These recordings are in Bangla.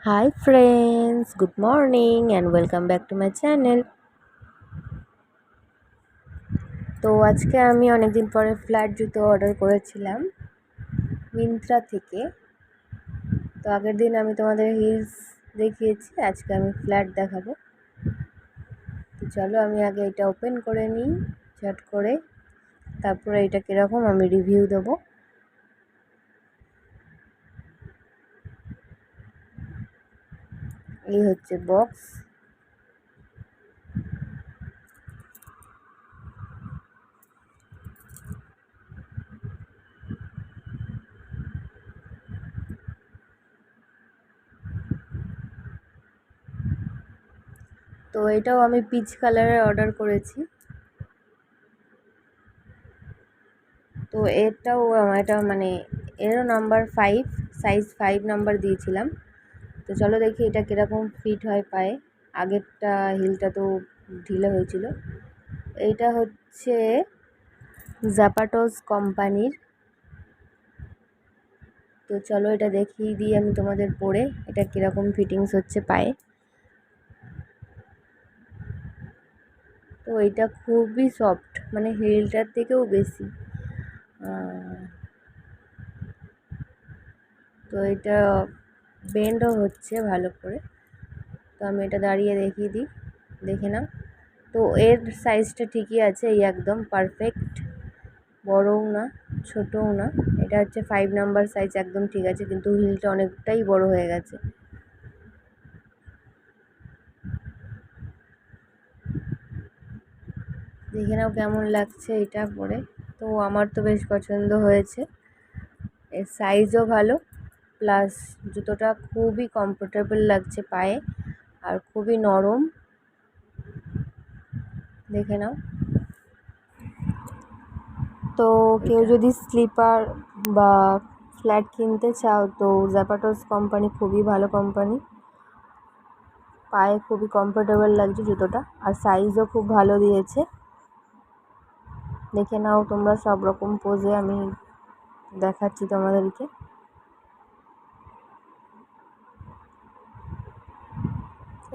Hi friends, good morning and welcome back to my channel. তো আজকে আমি অনেকদিন পরে ফ্ল্যাট জুতো অর্ডার করেছিলাম মিন্ত্রা থেকে। তো আগের দিন আমি তোমাদের হিলস দেখিয়েছি, আজকে আমি ফ্ল্যাট দেখাবো। তো চলো আমি আগে এটা ওপেন করে নিই চট করে, তারপরে এটা কীরকম আমি রিভিউ দেবো। এই হচ্ছে বক্স। তো এটাও আমি পিচ কালারের অর্ডার করেছি। তো এটা মানে এরও নাম্বার 5, সাইজ 5 নাম্বার দিয়েছিলাম। তো চলো দেখি এটা কীরকম ফিট হয় পায়ে। আগেরটা হিলটা তো ঢিলে হয়েছিল। এইটা হচ্ছে জাপাটোজ কোম্পানির। তো চলো এটা দেখিয়ে দিই আমি তোমাদের পরে এটা কীরকম ফিটিংস হচ্ছে পায়ে। তো এটা খুবই সফট, মানে হিলটার থেকেও বেশি। তো এটা বেন্ডও হচ্ছে ভালো করে। তো আমি এটা দাঁড়িয়ে দেখিয়ে দিই, দেখে নাও। তো এর সাইজটা ঠিকই আছে, এই একদম পারফেক্ট, বড়ও না ছোটও না। এটা হচ্ছে 5 নাম্বার সাইজ, একদম ঠিক আছে, কিন্তু হিলটা অনেকটাই বড় হয়ে গেছে। দেখে নাও কেমন লাগছে এটা পরে। তো আমার তো বেশ পছন্দ হয়েছে, এর সাইজও ভালো, প্লাস জুতোটা খুবই কমফোর্টেবল লাগছে পায়ে আর খুবই নরম। দেখে নাও। তো কেউ যদি স্লিপার বা ফ্ল্যাট কিনতে চাও তো জাপাটোস কোম্পানি খুবই ভালো কোম্পানি। পায়ে খুবই কমফোর্টেবল লাগছে জুতোটা, আর সাইজও খুব ভালো দিয়েছে। দেখে নাও তোমরা, সব রকম পোজে আমি দেখাচ্ছি তোমাদেরকে।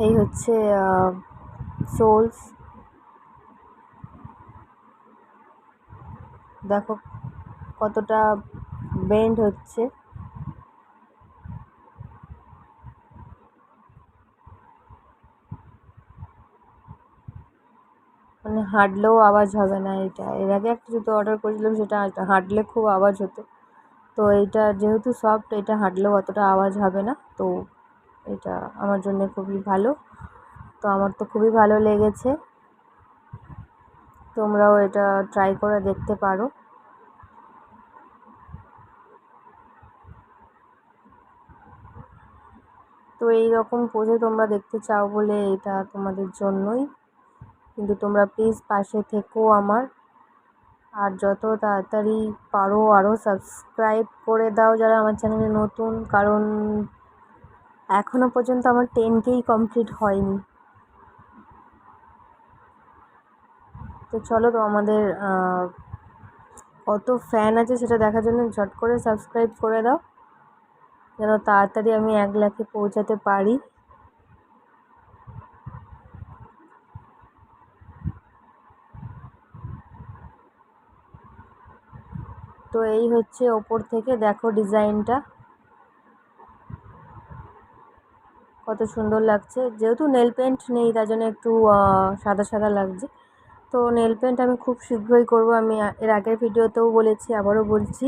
এই হচ্ছে সোলস, দেখো কতটা বেন্ড হচ্ছে। মানে হাঁটলেও আওয়াজ হবে না। এটা এর আগে একটা জুতো অর্ডার করেছিলাম, সেটা হাঁটলে খুব আওয়াজ হতো। তো এটা যেহেতু সফট, এটা হাঁটলেও অতটা আওয়াজ হবে না। তো এটা আমার জন্য খুবই ভালো। তো আমার তো খুবই ভালো লেগেছে, তোমরাও এটা ট্রাই করে দেখতে পারো। তো এই রকম পোজে তোমরা দেখতে চাও বলে এটা তোমাদের জন্যই, কিন্তু তোমরা প্লিজ পাশে থেকো আমার। আর যত তাড়াতাড়ি পারো আরও সাবস্ক্রাইব করে দাও যারা আমার চ্যানেলে নতুন, কারণ এখনও পর্যন্ত আমার 10K কমপ্লিট হয়নি। তো চলো, তো আমাদের কত ফ্যান আছে সেটা দেখার জন্য ঝট করে সাবস্ক্রাইব করে দাও, যেন তাড়াতাড়ি আমি 1 লাখে পৌঁছাতে পারি। তো এই হচ্ছে ওপর থেকে দেখো ডিজাইনটা কত সুন্দর লাগছে। যেহেতু নেল পেন্ট নেই তার জন্য একটু সাদা সাদা লাগছে। তো নেল পেন্ট আমি খুব শীঘ্রই করব। আমি এর আগের ভিডিওতেও বলেছি, আবারও বলছি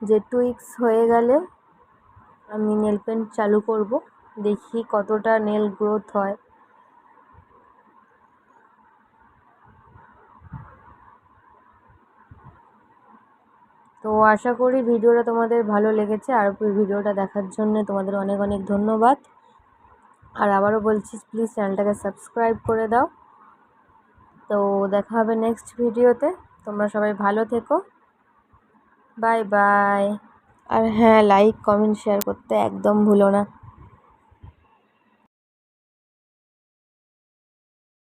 যে 2 উইকস হয়ে গেলে আমি নেল পেন্ট চালু করব, দেখি কতটা নেল গ্রোথ হয়। তো আশা করি ভিডিওটা তোমাদের ভালো লেগেছে, আর ভিডিওটা দেখার জন্য তোমাদের অনেক অনেক ধন্যবাদ। আর আবারও বলছি, প্লিজ চ্যানেলটাকে সাবস্ক্রাইব করে দাও। তো দেখা হবে নেক্সট ভিডিওতে। তোমরা সবাই ভালো থেকো, বাই বাই। আর হ্যাঁ, লাইক কমেন্ট শেয়ার করতে একদম ভুলো না।